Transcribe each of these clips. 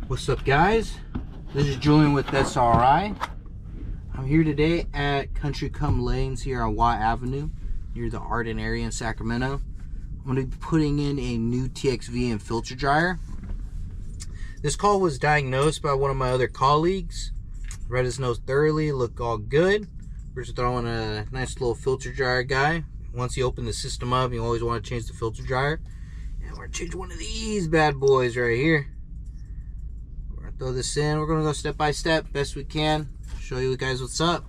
What's up, guys? This is Julian with SRI. I'm here today at Country Come Lanes here on Watt Avenue near the Arden area in Sacramento. I'm going to be putting in a new TXV and filter dryer. This call was diagnosed by one of my other colleagues. Read his nose thoroughly, looked all good. We're just throwing a nice little filter dryer guy. Once you open the system up, you always want to change the filter dryer. And we're going to change one of these bad boys right here. We're going to throw this in. We're going to go step by step, best we can. Show you guys what's up.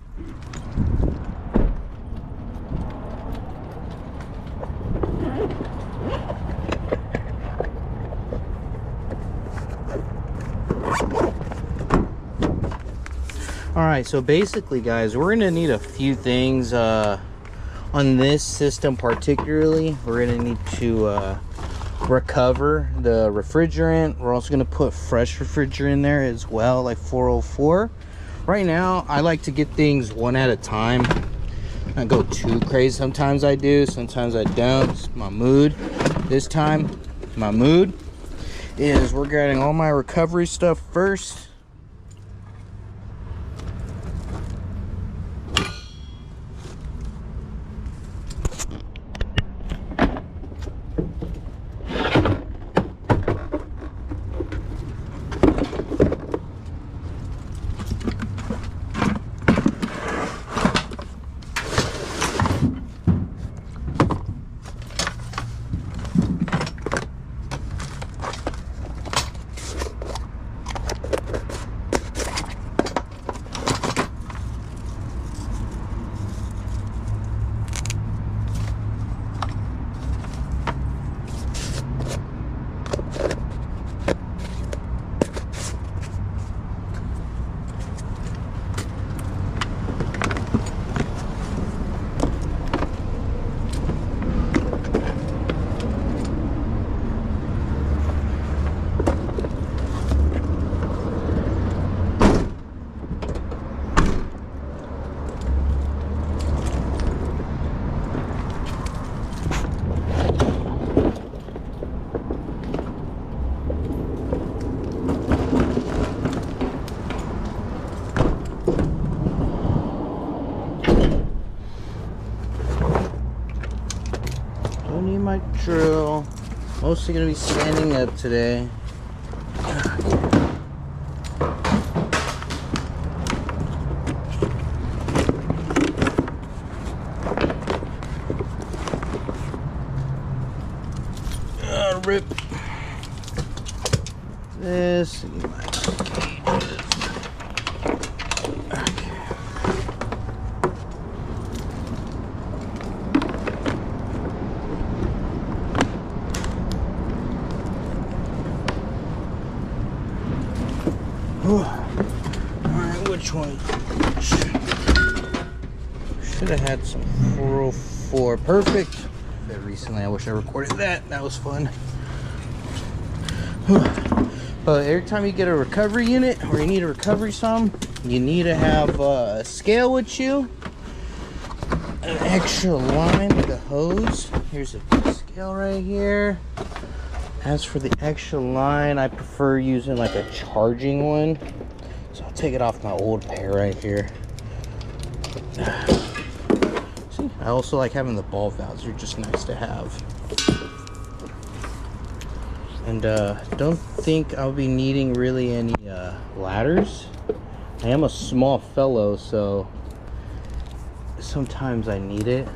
Alright, so basically, guys, we're going to need a few things on this system particularly. We're going to need to recover the refrigerant. We're also going to put fresh refrigerant in there as well, like 404. Right now, I like to get things one at a time. I go too crazy. Sometimes I do, sometimes I don't. It's my mood. This time, my mood is we're getting all my recovery stuff first. My drill. Mostly gonna be standing up today. Rip this. Alright, which one? Should have had some 404. Perfect. Recently, I wish I recorded that. That was fun. But every time you get a recovery unit or you need a recovery some, you need to have a scale with you, an extra line with a hose. Here's a big scale right here. As for the extra line, I prefer using like a charging one. So I'll take it off my old pair right here. See, I also like having the ball valves. They're just nice to have. And don't think I'll be needing really any ladders. I am a small fellow, so sometimes I need it.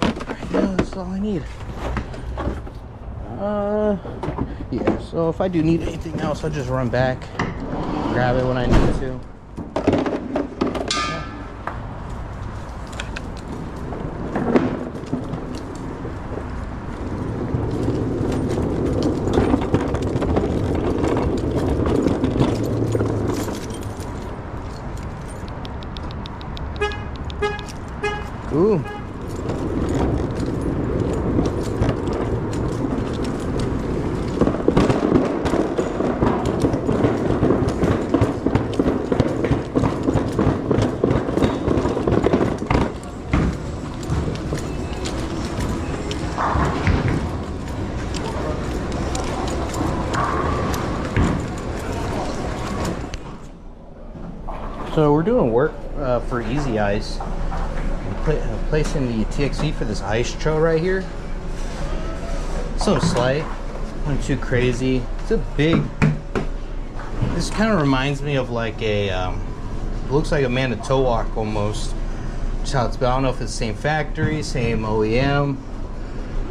Right now, that's all I need. Yeah, so if I do need anything else, I'll just run back, grab it when I need to. Ooh. So we're doing work for Easy Ice. Placing the TXV for this Icetro right here. Something slight, nothing too crazy. It's a big. This kind of reminds me of like a. It looks like a Manitowoc almost. Just how it's built. I don't know if it's the same factory, same OEM,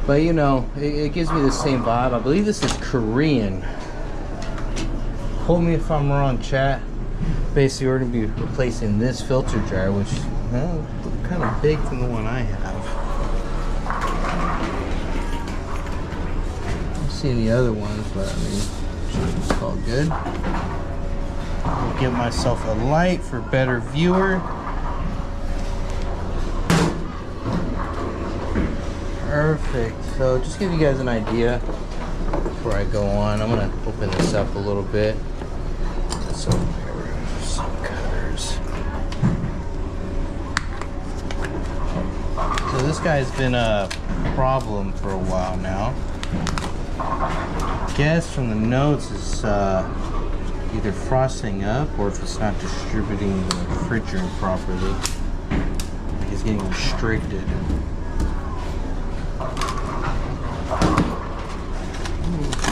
but you know, it gives me the same vibe. I believe this is Korean. Hold me if I'm wrong, chat. Basically, we're gonna be replacing this filter dryer, which kind of big from the one I have. I don't see any other ones, but I mean, it's all good. I'll give myself a light for better viewer. Perfect. So just give you guys an idea before I go on. I'm gonna open this up a little bit. So some cutters. So this guy's been a problem for a while now. I guess from the notes is either frosting up or if it's not distributing the refrigerant properly. Like it's getting restricted.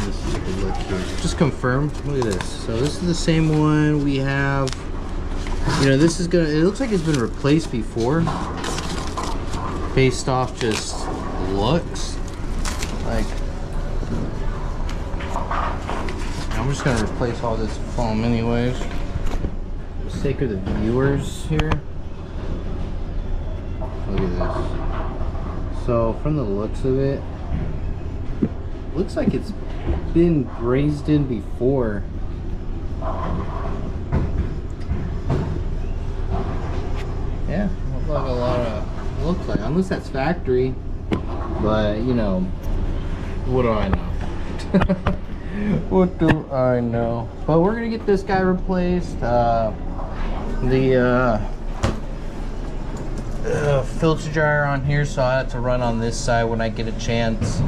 Let's take a look here. Just confirm. Look at this. So this is the same one we have. You know, this is gonna. It looks like it's been replaced before, based off just looks. Like, I'm just gonna replace all this foam anyways. For the sake of the viewers here. Look at this. So from the looks of it, looks like it's been brazed in before. Yeah, looks like a lot of. Looks like, unless that's factory, but you know, what do I know? What do I know? But we're gonna get this guy replaced. Filter dryer on here, so I have to run on this side when I get a chance.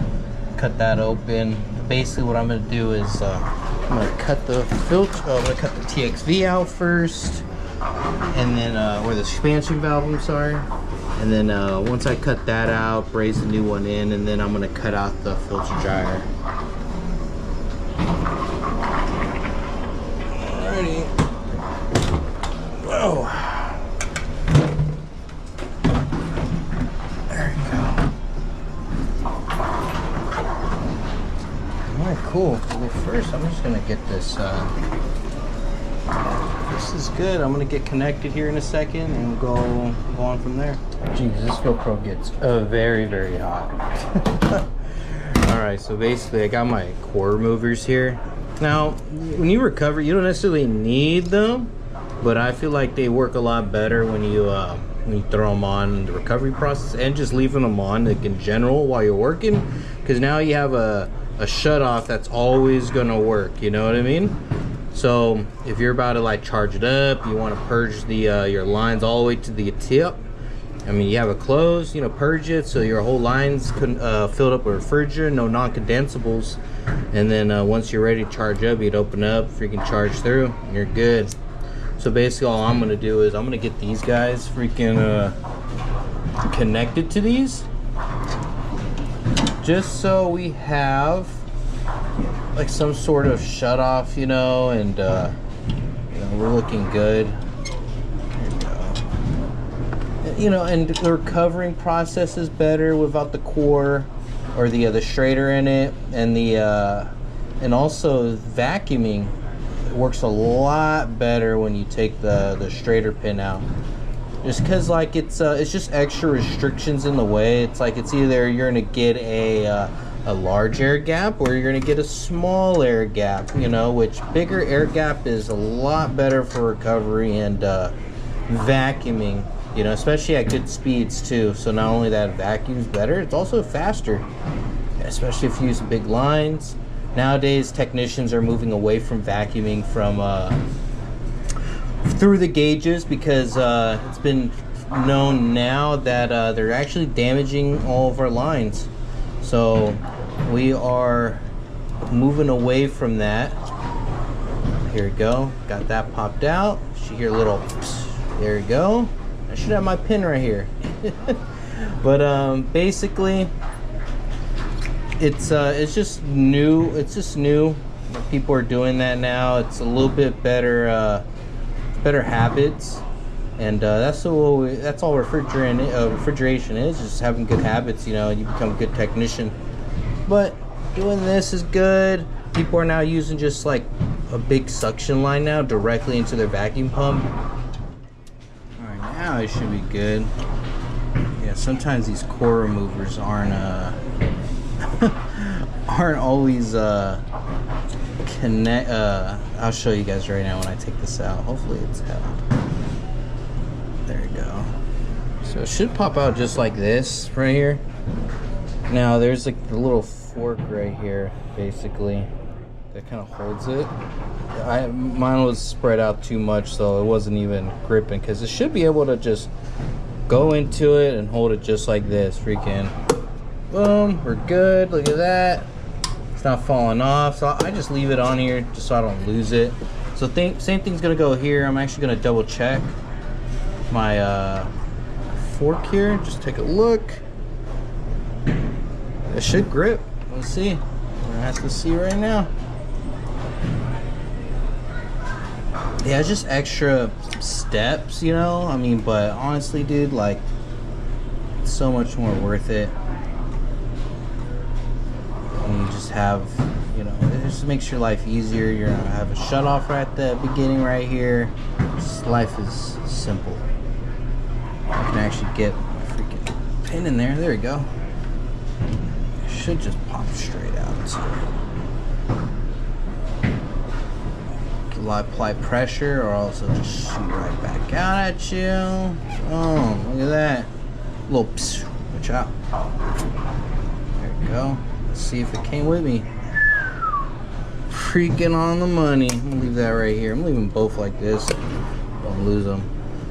Cut that open. Basically, what I'm gonna do is I'm gonna cut the filter. I'm gonna cut the TXV out first, and then or the expansion valve. I'm sorry. And then once I cut that out, braze the new one in, and then I'm gonna cut out the filter dryer. Alrighty. Whoa. There we go. Alright, cool. Well, first, I'm just gonna get this. This is good. I'm gonna get connected here in a second and go on from there. Jeez, this GoPro gets very, very hot. Alright, so basically I got my core removers here. Now, when you recover, you don't necessarily need them, but I feel like they work a lot better when you throw them on the recovery process and just leaving them on like in general while you're working, because now you have a shut off that's always gonna work, you know what I mean? So if you're about to like charge it up, you want to purge the your lines all the way to the tip. I mean, you have it closed, you know, purge it so your whole line's filled up with refrigerant, no non-condensables. And then once you're ready to charge up, you'd open up, freaking charge through, and you're good. So basically all I'm gonna do is I'm gonna get these guys freaking connected to these, just so we have like some sort of shut off, you know, and you know, we're looking good. There we go. You know, and the recovering process is better without the core or the Schrader in it, and the and also vacuuming works a lot better when you take the Schrader pin out. Just because like it's just extra restrictions in the way. It's like it's either you're gonna get a large air gap or you're gonna get a small air gap, you know, which bigger air gap is a lot better for recovery and vacuuming, you know, especially at good speeds too. So not only that vacuums better, it's also faster, especially if you use big lines. Nowadays technicians are moving away from vacuuming from through the gauges, because it's been known now that they're actually damaging all of our lines. So we are moving away from that. Here we go. Got that popped out. You hear a little, psst. There you go. I should have my pin right here. But basically, it's just new. It's just new. People are doing that now. It's a little bit better, better habits, and that's all refrigeration is. Just having good habits. You know, you become a good technician. But doing this is good. People are now using just like a big suction line now directly into their vacuum pump. All right, now it should be good. Yeah, sometimes these core removers aren't aren't always connect. I'll show you guys right now when I take this out. Hopefully it's held. There you go. So it should pop out just like this right here. Now there's like the little fork right here, basically, that kind of holds it. Mine was spread out too much, so it wasn't even gripping, because it should be able to just go into it and hold it just like this. Freaking boom, we're good. Look at that, it's not falling off. So I just leave it on here just so I don't lose it. So same thing's gonna go here. I'm actually gonna double check my fork here. Just take a look. It should grip. Let's see. We're gonna have to see right now. Yeah, it's just extra steps, you know. I mean, but honestly, dude, like, it's so much more worth it. And you just have, you know, it just makes your life easier. You're gonna have a shut off right at the beginning, right here. Just, life is simple. I can actually get my freaking pin in there. There we go. It should just pop straight out. So apply pressure, or also just shoot right back out at you. Oh, look at that. Little psh, watch out. There we go. Let's see if it came with me. Freaking on the money. I'm gonna leave that right here. I'm leaving both like this. Don't lose them.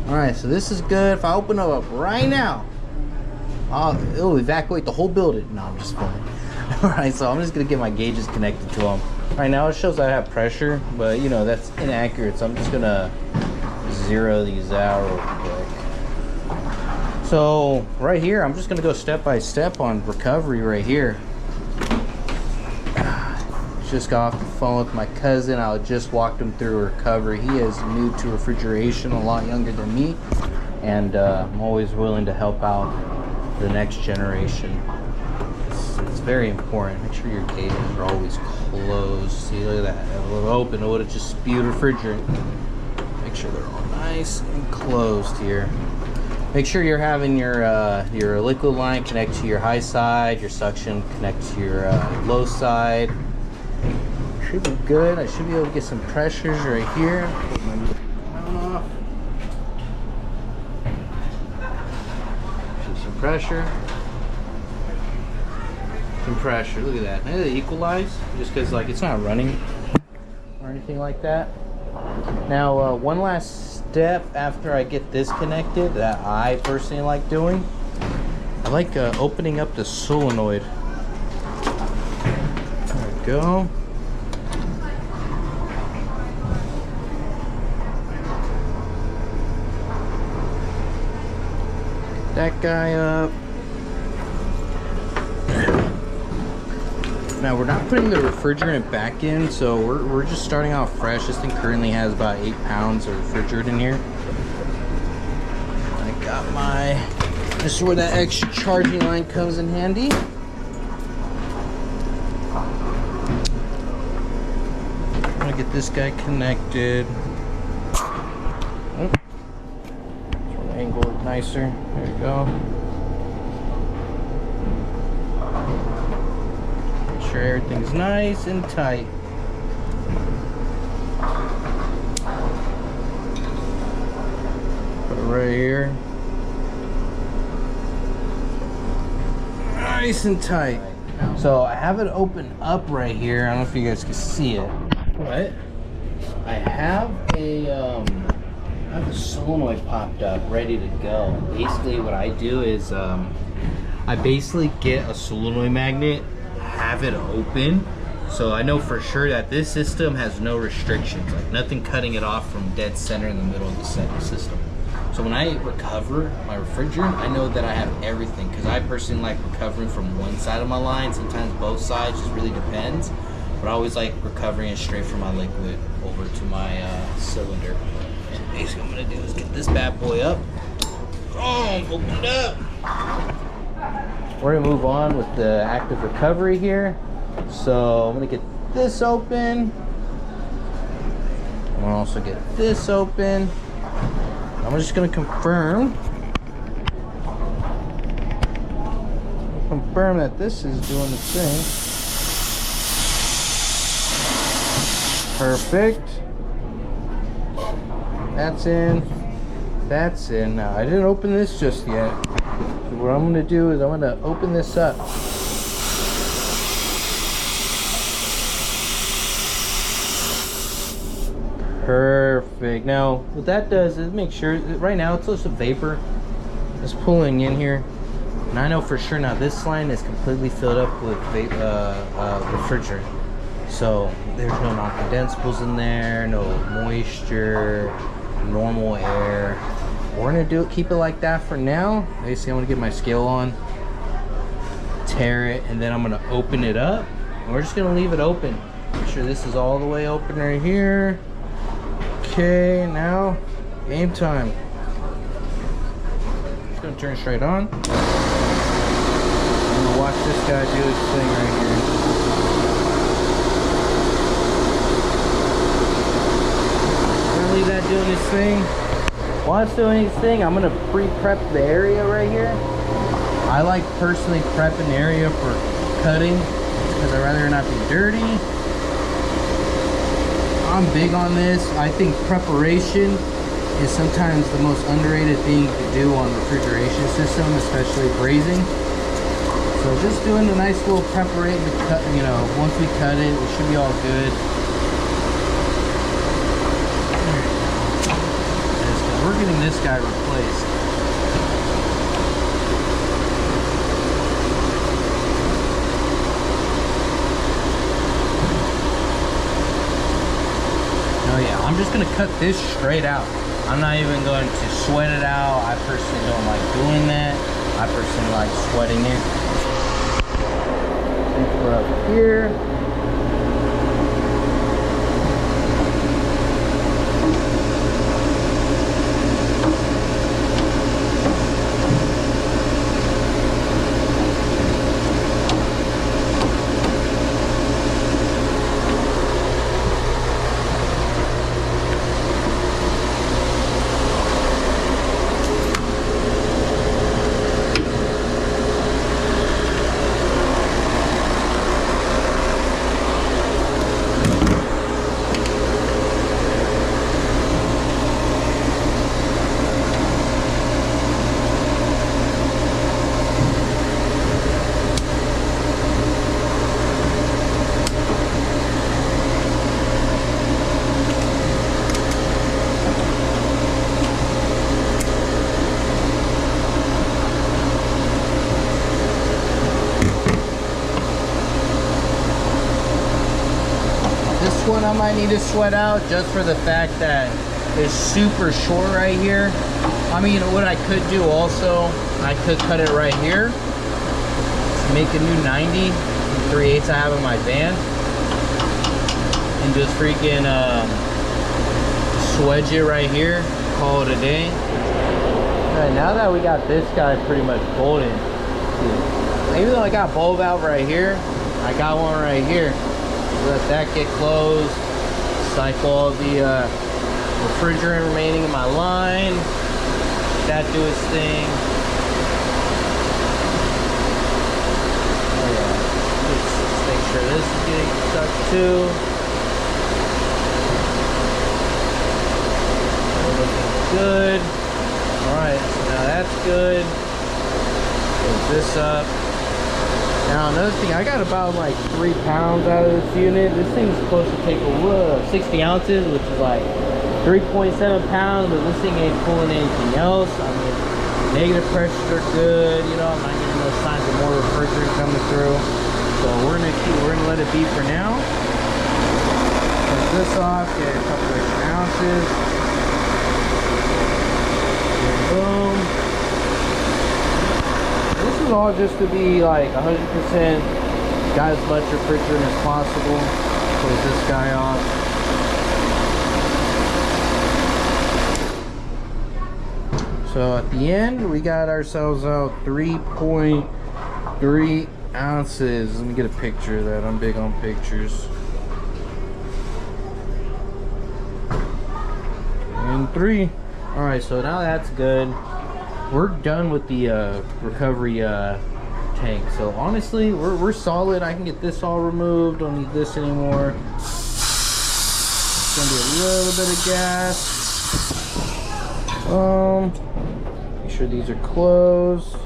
Alright, so this is good. If I open it up right now, it'll evacuate the whole building. No, I'm just playing. Alright, so I'm just gonna get my gauges connected to them. Right now it shows I have pressure, but you know, that's inaccurate, so I'm just gonna zero these out real quick. So right here, I'm just gonna go step by step on recovery right here. Just got off the phone with my cousin. I just walked him through recovery. He is new to refrigeration, a lot younger than me, and I'm always willing to help out the next generation. It's very important. Make sure your gauges are always closed. See, look at that. If it would open, it would have just spewed refrigerant. Make sure they're all nice and closed here. Make sure you're having your liquid line connect to your high side, your suction connect to your low side. Should be good. I should be able to get some pressures right here. Put my crown off. Some pressure. Some pressure. Look at that. They equalize just because like it's not running or anything like that. Now one last step after I get this connected that I personally like doing. I like opening up the solenoid. There we go. That guy up. Now we're not putting the refrigerant back in, so we're just starting out fresh. This thing currently has about 8 pounds of refrigerant in here. I got my, this is where that extra charging line comes in handy. I'm gonna get this guy connected. Angle it nicer. There you go. Make sure everything's nice and tight. Put it right here. Nice and tight. So I have it open up right here. I don't know if you guys can see it. What? I have a solenoid popped up, ready to go. Basically what I do is I basically get a solenoid magnet, have it open, So I know for sure that this system has no restrictions, like nothing cutting it off from dead center in the middle of the system. So when I recover my refrigerant, I know that I have everything, because I personally like recovering from one side of my line, sometimes both sides, just really depends. But I always like recovering it straight from my liquid over to my cylinder. And basically what I'm gonna do is get this bad boy up. Oh, open it up. We're gonna move on with the active recovery here. So I'm gonna get this open. I'm gonna also get this open. I'm just gonna confirm that this is doing the thing. Perfect. That's in. That's in. Now I didn't open this just yet. So what I'm gonna do is I'm gonna open this up. Perfect. Now what that does is make sure that right now it's just a vapor is pulling in here, and I know for sure now this line is completely filled up with refrigerant. So there's no non-condensables in there, no moisture, normal air. We're gonna keep it like that for now. Basically I'm gonna get my scale on, tear it, and then I'm gonna open it up, and we're just gonna leave it open. Make sure this is all the way open right here. Okay, now game time. Just gonna turn straight on. I'm gonna watch this guy do his thing right here. I'm gonna leave that doing his thing. While it's doing his thing, I'm gonna pre-prep the area right here. I like personally prepping the area for cutting because I'd rather not be dirty. I'm big on this. I think preparation is sometimes the most underrated thing to do on refrigeration system, especially brazing. So just doing a nice little preparation to cut, you know, once we cut it, it should be all good. We're getting this guy replaced. Oh yeah, I'm just gonna cut this straight out. I'm not even going to sweat it out. I personally don't like doing that. I personally like sweating it. We're up here. One I might need to sweat out just for the fact that it's super short right here. I mean, what I could do also, I could cut it right here, make a new 90 3/8 I have in my van, and just freaking swedge it right here, call it a day. Alright, now that we got this guy pretty much bolted, even though I got bulb out right here, I got one right here. Let that get closed, cycle all the refrigerant remaining in my line, that do its thing. Oh yeah, let's make sure this is getting stuck too. We're looking good. Alright, so now that's good. Close this up. Now another thing, I got about like 3 pounds out of this unit. This thing's supposed to take 60 ounces, which is like 3.7 pounds, but this thing ain't pulling anything else. I mean, negative pressures are good, you know, I'm not getting no signs of more refrigerant coming through. So we're gonna let it be for now. Cut this off, get a couple extra ounces. Boom. This is all just to be like 100% got as much refrigerant as possible. Close this guy off. So at the end, we got ourselves out 3.3 ounces. Let me get a picture of that. I'm big on pictures. And 3. All right, so now that's good. We're done with the recovery tank. So honestly, we're solid. I can get this all removed. Don't need this anymore. It's gonna be a little bit of gas. Make sure these are closed.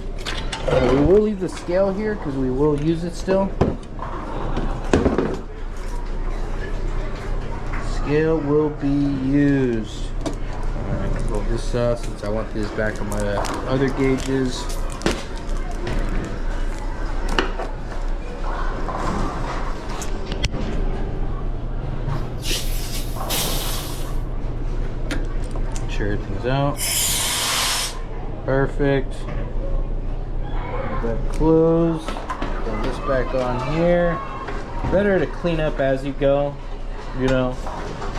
We will leave the scale here because we will use it still. Scale will be used. Alright, roll this up since I want this back on my other gauges. Make sure everything's out. Perfect. That closed. Put this back on here. Better to clean up as you go, you know.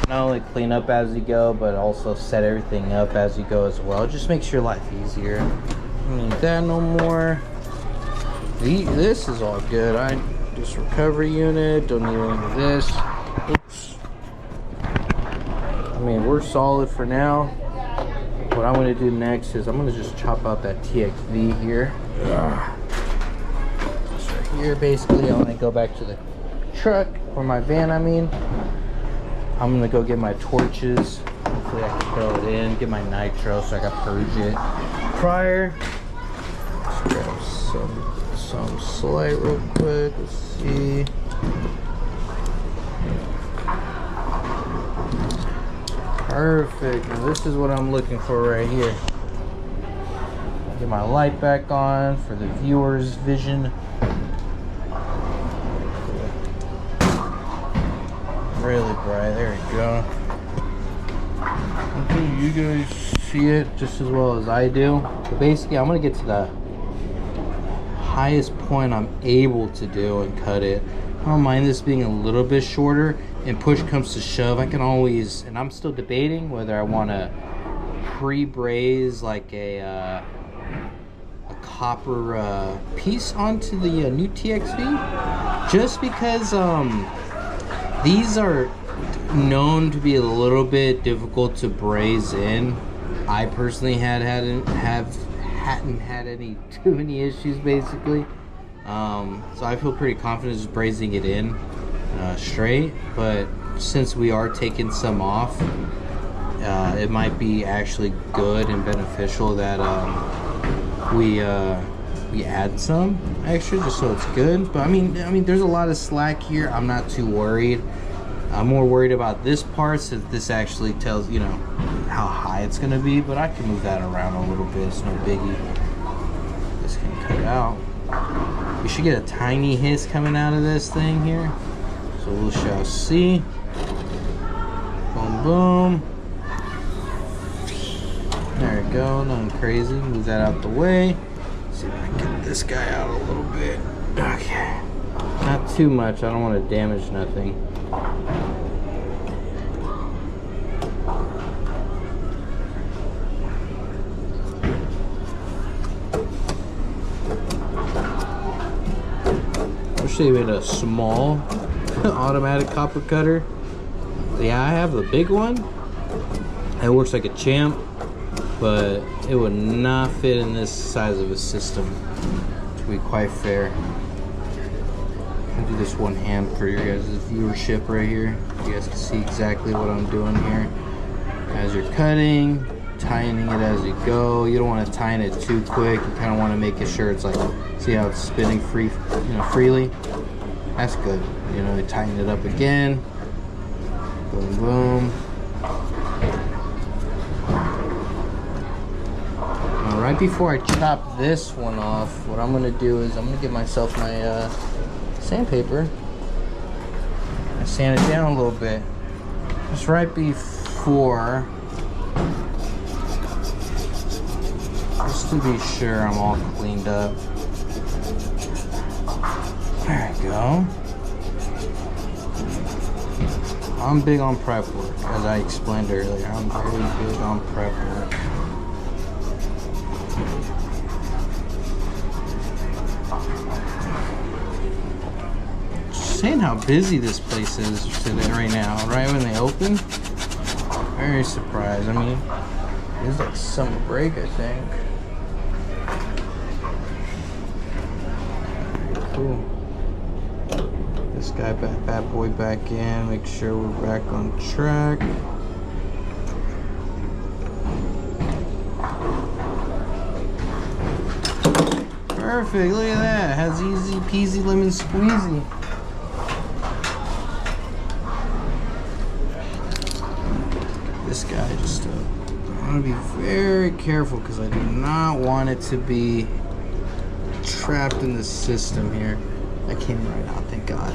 Not only clean up as you go, but also set everything up as you go as well. Just makes your life easier. Don't need that no more. This is all good. This recovery unit. Don't need any of this. Oops. I mean, we're solid for now. What I'm going to do next is I'm going to just chop out that TXV here. Just right here, basically. I want to go back to the truck, or my van, I mean. I'm going to go get my torches. Hopefully I can throw it in. Get my nitro so I can purge it prior. Let's grab some slate real quick. Let's see. Perfect. Now this is what I'm looking for right here. Get my light back on for the viewer's vision. Really bright. There we go. Okay, you guys see it just as well as I do. But basically, I'm gonna get to the highest point I'm able to do and cut it. I don't mind this being a little bit shorter. And push comes to shove, I can always, and I'm still debating whether I want to pre-braze like a copper piece onto the new TXV, just because these are known to be a little bit difficult to braze in. I personally hadn't had any too many issues basically, so I feel pretty confident just brazing it in straight. But since we are taking some off, it might be actually good and beneficial that we add some extra just so it's good. But I mean there's a lot of slack here. I'm not too worried. I'm more worried about this part, since this actually tells, you know, how high it's gonna be. But I can move that around a little bit, it's no biggie. This can cut out. You should get a tiny hiss coming out of this thing here, so we shall see. Boom boom. There we go, nothing crazy. Move that out the way. Let's see if I can get this guy out a little bit. Okay, not too much, I don't want to damage nothing. Actually made a small automatic copper cutter. Yeah, I have the big one. It works like a champ, but it would not fit in this size of a system, to be quite fair. I'll do this one hand for your guys' viewership right here. You guys can see exactly what I'm doing here. As you're cutting, tightening it as you go. You don't want to tighten it too quick. You kind of want to make sure it's like, see how it's spinning freely. That's good. You know, tighten it up again. Boom, boom. Now, right before I chop this one off, what I'm gonna do is I'm gonna give myself my sandpaper. I sand it down a little bit. Just right before, just to be sure I'm all cleaned up. There we go. I'm big on prep work, as I explained earlier. I'm very big on prep work. Just saying how busy this place is today, right now, right when they open. Very surprised. I mean, it's like summer break, I think. Cool. This guy, bad boy, back in. Make sure we're back on track. Perfect. Look at that. Has easy peasy lemon squeezy. This guy just. I want to be very careful because I do not want it to be trapped in the system here. I came right out, thank God.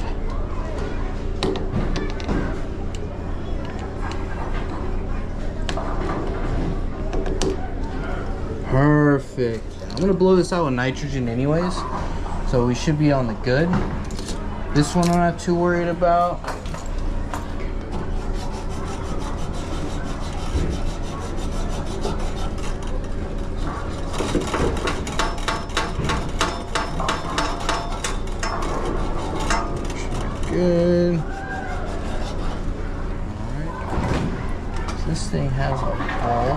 Perfect. I'm gonna blow this out with nitrogen anyways, so we should be on the good. This one I'm not too worried about. Good. Alright. So this thing has a ball.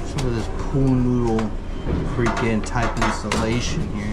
Some of this pool noodle freaking type installation here.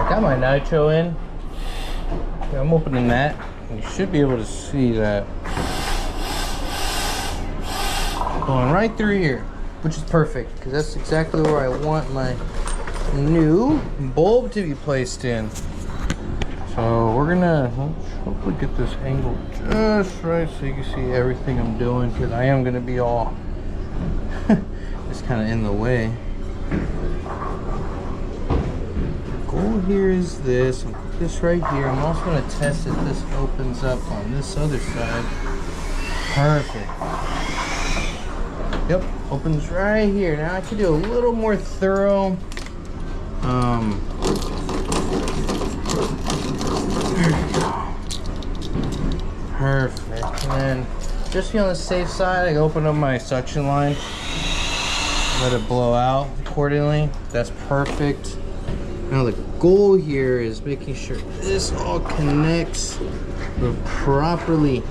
Got my nitro in. Okay, I'm opening that. You should be able to see that going right through here, which is perfect because that's exactly where I want my new bulb to be placed in. So we're gonna hopefully get this angle just right so you can see everything I'm doing, because I am gonna be all just kind of in the way. Goal here is this. I'll put this right here. I'm also going to test if this opens up on this other side. Perfect. Yep, opens right here. Now I can do a little more thorough. There we go. Perfect. And then just to be on the safe side, I open up my suction line. Let it blow out accordingly. That's perfect. Now the goal here is making sure this all connects properly.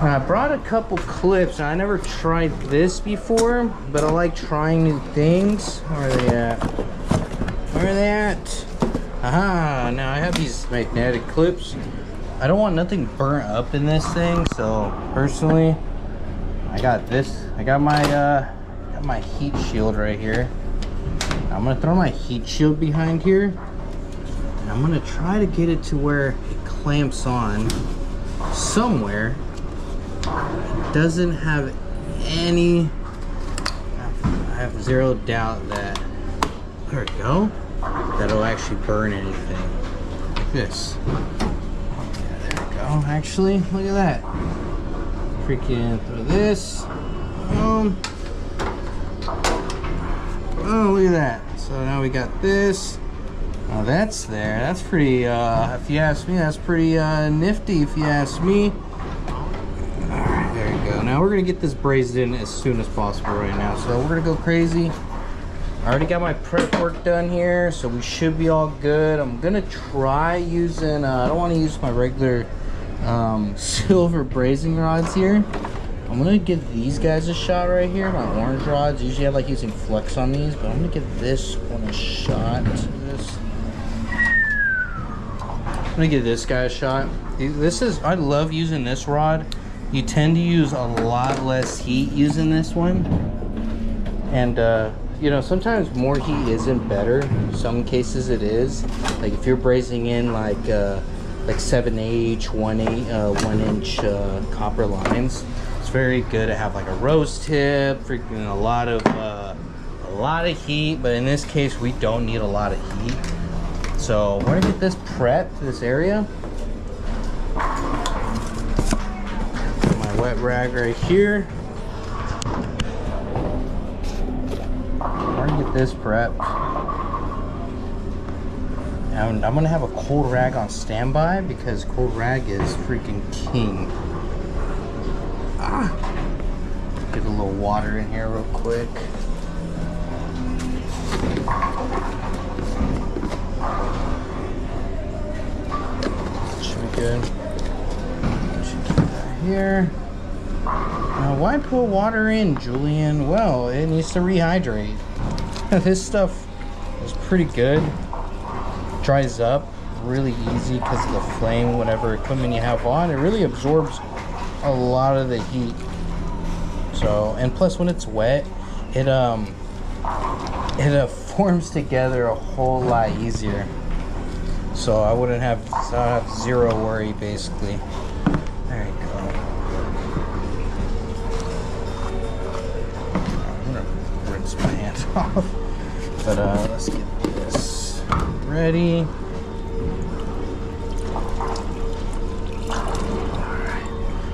I brought a couple clips. I never tried this before, but I like trying new things. Where are they at? Where are they at? Aha, now I have these magnetic clips. I don't want nothing burnt up in this thing, so personally, I got this. I got my heat shield right here. I'm gonna throw my heat shield behind here, and I'm gonna try to get it to where it clamps on somewhere. It doesn't have any, I have zero doubt that, there we go, that'll actually burn anything like this. Yeah, there we go. Actually, look at that. Freaking throw this. Oh, look at that. So now we got this. Oh, that's there. That's pretty, if you ask me, that's pretty nifty if you ask me. Now we're gonna get this brazed in as soon as possible right now. So we're gonna go crazy. I already got my prep work done here, so we should be all good. I'm gonna try using, I don't wanna use my regular silver brazing rods here. I'm gonna give these guys a shot right here, my orange rods. Usually I like using flux on these, but I'm gonna give this one a shot. I'm gonna give this guy a shot. I love using this rod. You tend to use a lot less heat using this one. And you know, sometimes more heat isn't better. In some cases it is. Like if you're brazing in like 7/8, 1-inch copper lines, it's very good to have like a rose tip, freaking a lot of heat. But in this case, we don't need a lot of heat. So we're gonna get this prepped, this area. Put my wet rag right here. We're gonna get this prepped. And I'm gonna have a cold rag on standby because cold rag is freaking king. Get a little water in here real quick. Should be good. Should keep that here. Now, why put water in, Julian? Well, it needs to rehydrate. This stuff is pretty good. Dries up really easy because of the flame, whatever equipment you have on. It really absorbs a lot of the heat. So, and plus when it's wet, it forms together a whole lot easier. So I wouldn't have, so I have zero worry basically. There you go. I'm gonna rinse my hands off. But let's get this ready.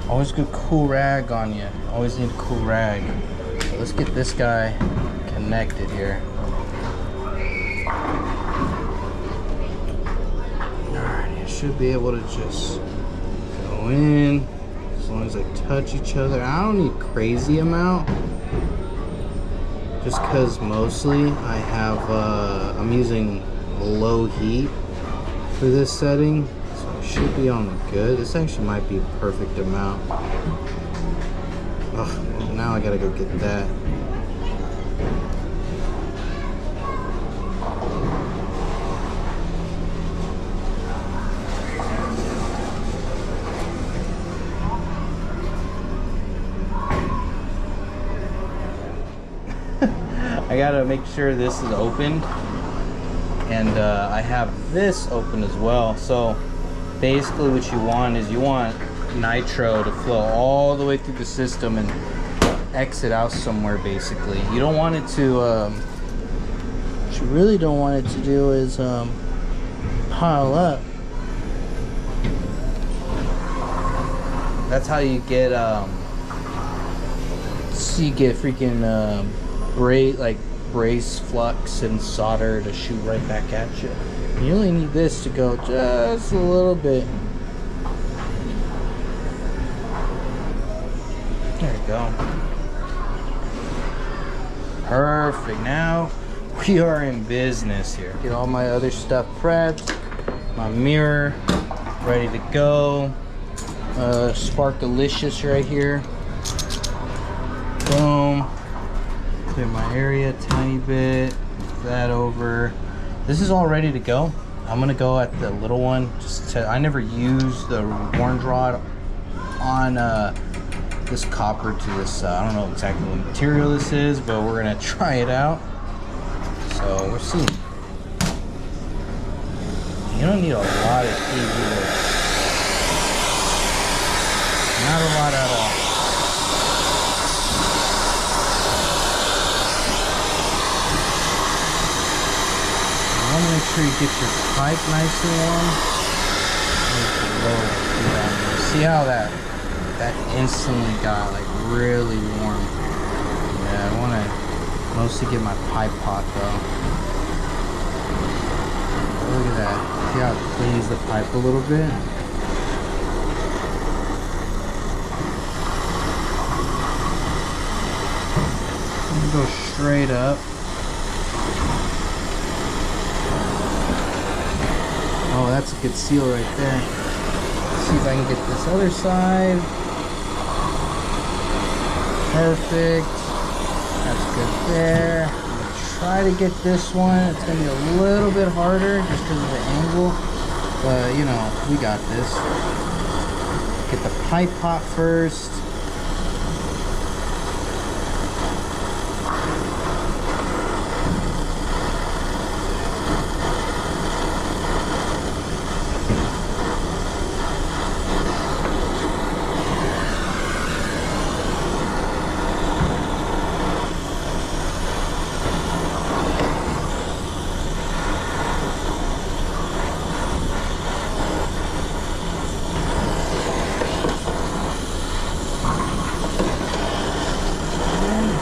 Always good cool rag on you. Always need a cool rag. So let's get this guy connected here. Alright, you should be able to just go in as long as they touch each other. I don't need crazy amount. Just because mostly I have, I'm using low heat for this setting. Should be on good. This actually might be a perfect amount. Oh, well, now I gotta go get that. I gotta make sure this is opened, and I have this open as well. So basically what you want is you want nitro to flow all the way through the system and exit out somewhere basically. You don't want it to, what you really don't want it to do is pile up. That's how you get, freaking braze flux and solder to shoot right back at you. You only need this to go just a little bit. There you go. Perfect. Now we are in business here. Get all my other stuff prepped. My mirror ready to go. Sparkalicious right here. Boom. Clear my area a tiny bit. Move that over. This is all ready to go. I'm gonna go at the little one. I never use the orange rod on this copper to this. I don't know exactly what material this is, but we're gonna try it out. So we'll see. You don't need a lot of heat either. Not a lot at all. Make sure you get your pipe nice and warm. See how that instantly got like really warm. Yeah, I want to mostly get my pipe hot though. Look at that. See how it cleans the pipe a little bit. go straight up. Oh, that's a good seal right there. Let's see if I can get this other side. Perfect. That's good there. I'm gonna try to get this one. It's gonna be a little bit harder just because of the angle. But you know, we got this. Get the pipe pot first.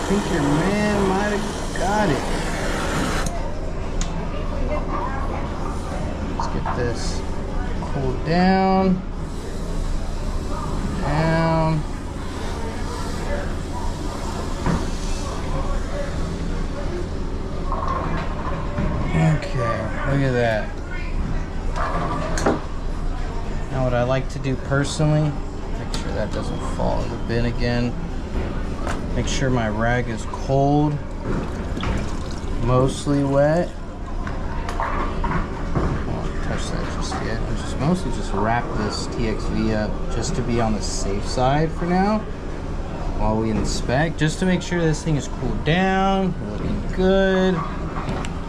I think your man might have got it. Let's get this cooled down. Okay, look at that. Now what I like to do personally, make sure that doesn't fall in the bin again. Make sure my rag is cold, mostly wet. I won't touch that just yet. I'm just mostly just wrap this TXV up just to be on the safe side for now while we inspect, just to make sure this thing is cooled down, looking good.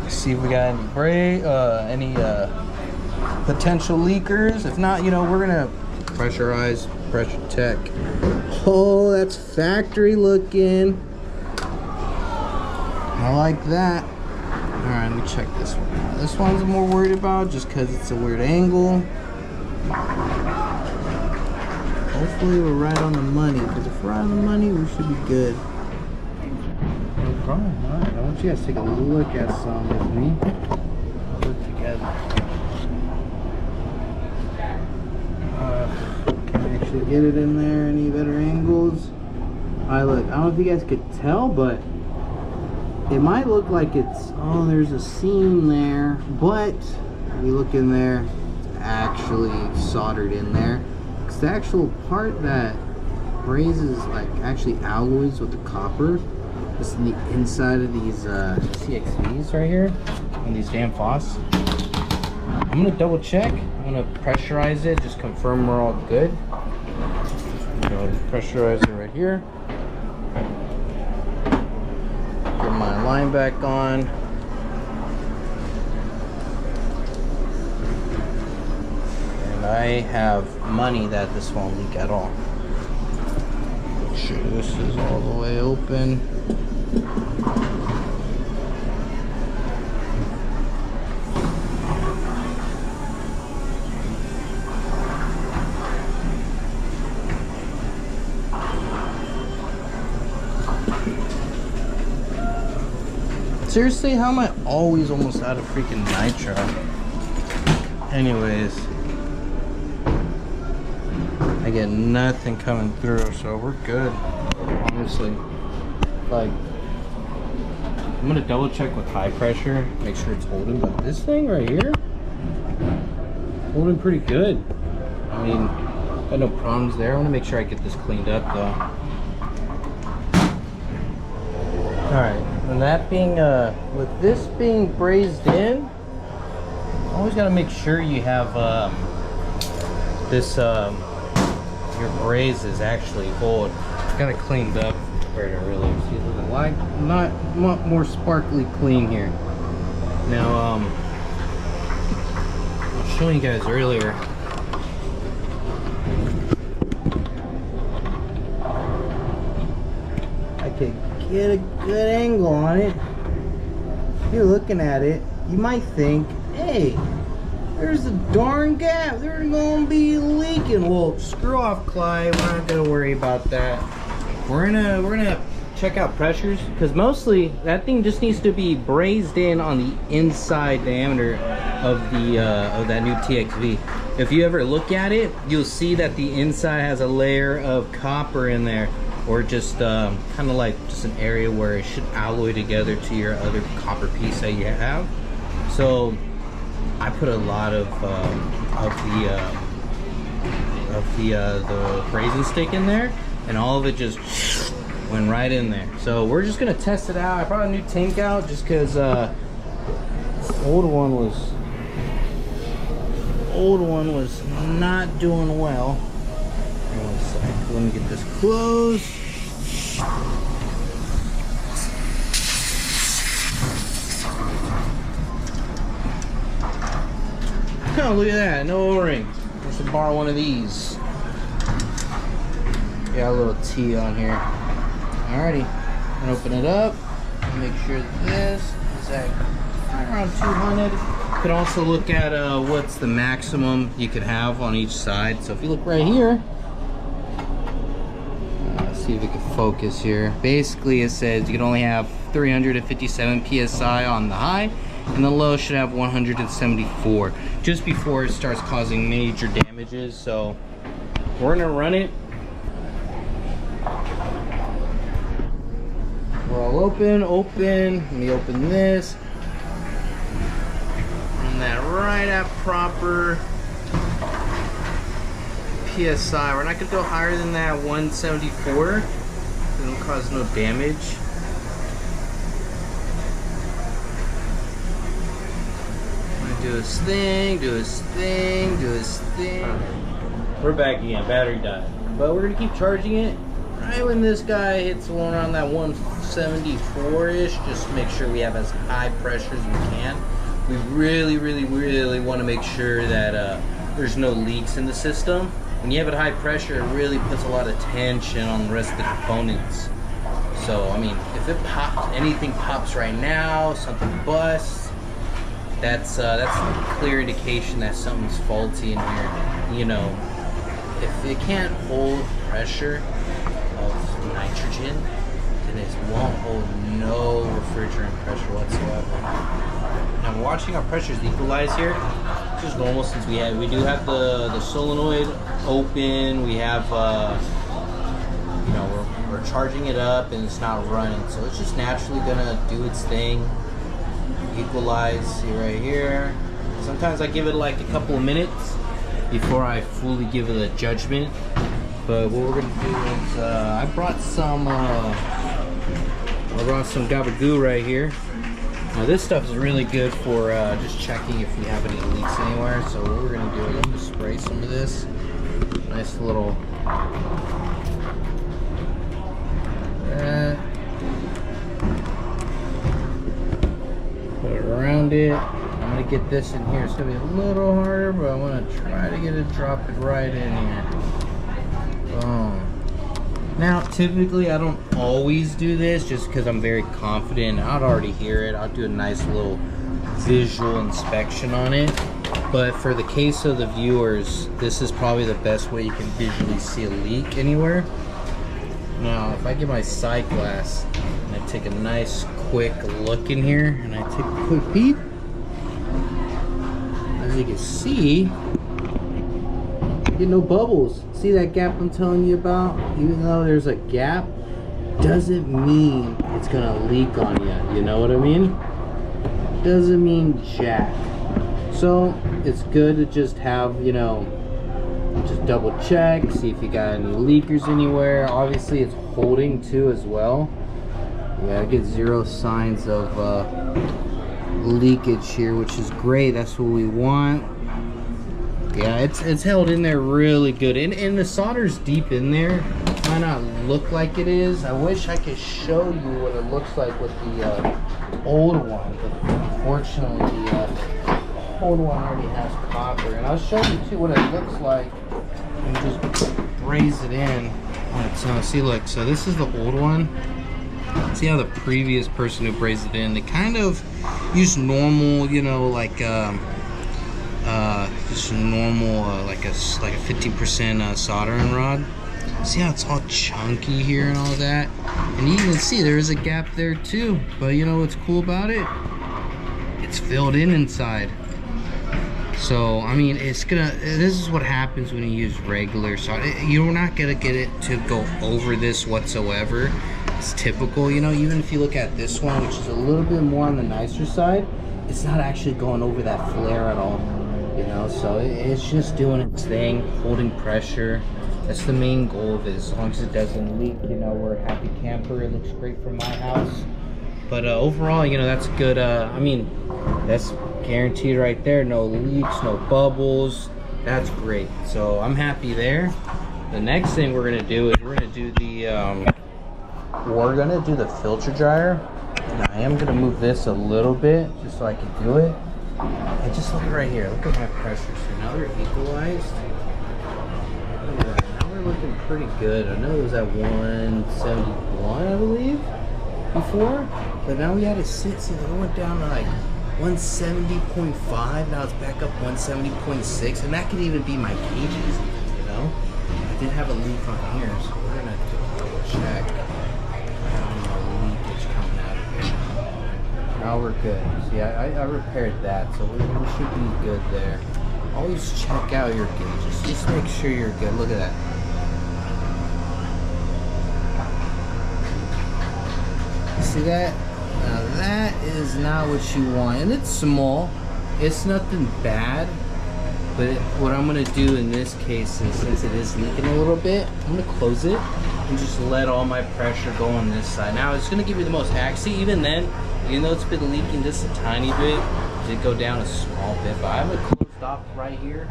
See if we got any potential leakers. If not, you know, we're gonna pressurize, pressure check. Oh, that's factory looking. I like that. All right, let me check this one out. This one's I'm more worried about just because it's a weird angle. Hopefully we're right on the money, because if we're right on the money, we should be good. No problem. All right, I want you guys to take a look at some with me. Work together. Can I actually get it in there? Any better angles? Look, I don't know if you guys could tell, but it might look like it's, oh, there's a seam there, but if you look in there, it's actually soldered in there. Because the actual part that brazes, like, actually alloys with the copper, is in the inside of these TXVs right here, and these damn faucets. I'm gonna double check. I'm gonna pressurize it, just confirm we're all good. So pressurize it right here. Get my line back on. And I have money that this won't leak at all. Make sure this is all the way open. Seriously, how am I always almost out of freaking nitro? Anyways, I get nothing coming through, so we're good. Honestly, like, I'm gonna double check with high pressure, make sure it's holding. But this thing right here, holding pretty good. I mean, got no problems there. I want to make sure I get this cleaned up though. All right. And that being, with this being brazed in, always got to make sure you have this, your braze is actually hold. Got it cleaned up compared to earlier. See, the light not more sparkly clean here. Now, I was showing you guys earlier. I could get a good angle on it. If you're looking at it, you might think, hey, there's a darn gap, they're gonna be leaking. Well, screw off, Clyde, we're not gonna worry about that. We're gonna check out pressures, because mostly that thing just needs to be brazed in on the inside diameter of the of that new TXV. If you ever look at it, you'll see that the inside has a layer of copper in there. or just kind of like just an area where it should alloy together to your other copper piece that you have. So I put a lot of the brazing stick in there, and all of it just went right in there. So we're just gonna test it out. I brought a new tank out just because the old one was not doing well. One sec. Let me get this closed. Oh, look at that, no O-ring. I should borrow one of these. Got a little T on here. Alrighty, I'm gonna open it up and make sure that this is at right around 200. You can also look at what's the maximum you could have on each side. So if you look right here, see if it can focus here. Basically, it says you can only have 357 psi on the high, and the low should have 174 just before it starts causing major damages. So we're gonna run it. We're all open. Let me open this. Run that right at proper psi. We're not gonna go higher than that 174. It'll cause no damage. Do his thing, do his thing, do his thing. We're back again, battery died. But we're gonna keep charging it right when this guy hits around that 174-ish, just to make sure we have as high pressure as we can. We really want to make sure that there's no leaks in the system. When you have it high pressure, it really puts a lot of tension on the rest of the components. So, I mean, if it pops, anything pops right now, something busts, that's a clear indication that something's faulty in here. You know, if it can't hold pressure of nitrogen, then it won't hold no refrigerant pressure whatsoever. Now we're watching our pressures equalize here, which is normal since we do have the solenoid open. We have you know, we're charging it up and it's not running, so it's just naturally gonna do its thing. Equalize, see right here. Sometimes I give it like a couple of minutes before I fully give it a judgment. But what we're gonna do is I brought some gabagoo right here. Now this stuff is really good for just checking if we have any leaks anywhere. So what we're gonna do is I'm gonna spray some of this. Nice little put it around it. I'm gonna get this in here. It's gonna be a little harder, but I'm gonna try to get it, drop it right in here. Boom. Now, typically I don't always do this just because I'm very confident. I'd already hear it. I'll do a nice little visual inspection on it. But for the case of the viewers, this is probably the best way you can visually see a leak anywhere. Now, if I get my side glass and I take a nice quick look in here and I take a quick peep, as you can see, you get no bubbles. See that gap I'm telling you about? Even though there's a gap, doesn't mean it's gonna leak on you. You know what I mean? Doesn't mean jack. So it's good to just have, you know, just double check, see if you got any leakers anywhere. Obviously it's holding too as well. Yeah, I get zero signs of leakage here, which is great. That's what we want. Yeah, it's held in there really good, and the solder's deep in there. It might not look like it is. I wish I could show you what it looks like with the old one, but unfortunately the old one already has copper. And I'll show you too what it looks like and just braze it in. See, look, so this is the old one. See how the previous person who brazed it in, they kind of use normal, you know, like just normal like a 15% soldering rod. See how it's all chunky here and all that, and you can see there is a gap there too. But you know what's cool about it? It's filled in inside. So So I mean, this is what happens when you use regular solder. You're not gonna get it to go over this whatsoever. It's typical, you know. Even if you look at this one, which is a little bit more on the nicer side, it's not actually going over that flare at all, you know. So it's just doing its thing, holding pressure. That's the main goal of it. As long as it doesn't leak, you know, we're a happy camper. It looks great for my house. But overall, you know, that's good. I mean, that's guaranteed right there. No leaks, no bubbles. That's great. So I'm happy there. The next thing we're gonna do is we're gonna do the filter dryer. And I am gonna move this a little bit just so I can do it. And just look right here. Look at my pressure. So now they're equalized. Now we're looking pretty good. I know it was at 171, I believe, before. But now we had it sit, so it went down to like 170.5. Now it's back up 170.6, and that could even be my gauges, you know. I did have a leak on here, so we're gonna double check. I don't know, leakage coming out of here. Now we're good. See, I repaired that, so we should be good there. Always check out your gauges. Just make sure you're good. Look at that. See that? Now that is not what you want, and it's small. It's nothing bad, but what I'm gonna do in this case is, since it is leaking a little bit, I'm gonna close it and just let all my pressure go on this side. Now it's gonna give you the most accuracy. Even then, even though it's been leaking just a tiny bit, it did go down a small bit, but I have it closed off right here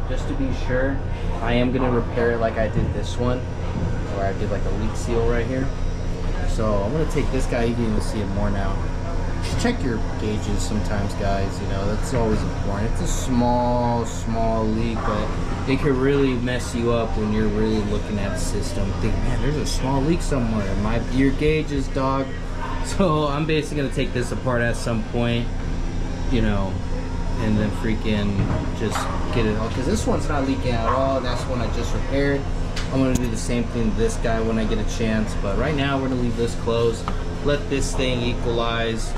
just to be sure. I am gonna repair it like I did this one, where I did like a leak seal right here. So I'm gonna take this guy. You can even see it more now. Just check your gauges sometimes, guys. You know, that's always important. It's a small leak, but it could really mess you up when you're really looking at the system. Think, man, there's a small leak somewhere. It might be your gauges, dog. So I'm basically gonna take this apart at some point, you know, and then freaking just get it all, because this one's not leaking at all. That's one I just repaired. I'm gonna do the same thing to this guy when I get a chance, but right now we're gonna leave this closed, let this thing equalize.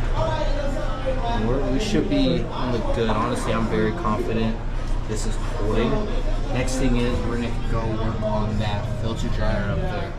We should be look good. Honestly, I'm very confident this is holding. Next thing is we're gonna go work on that filter dryer up there.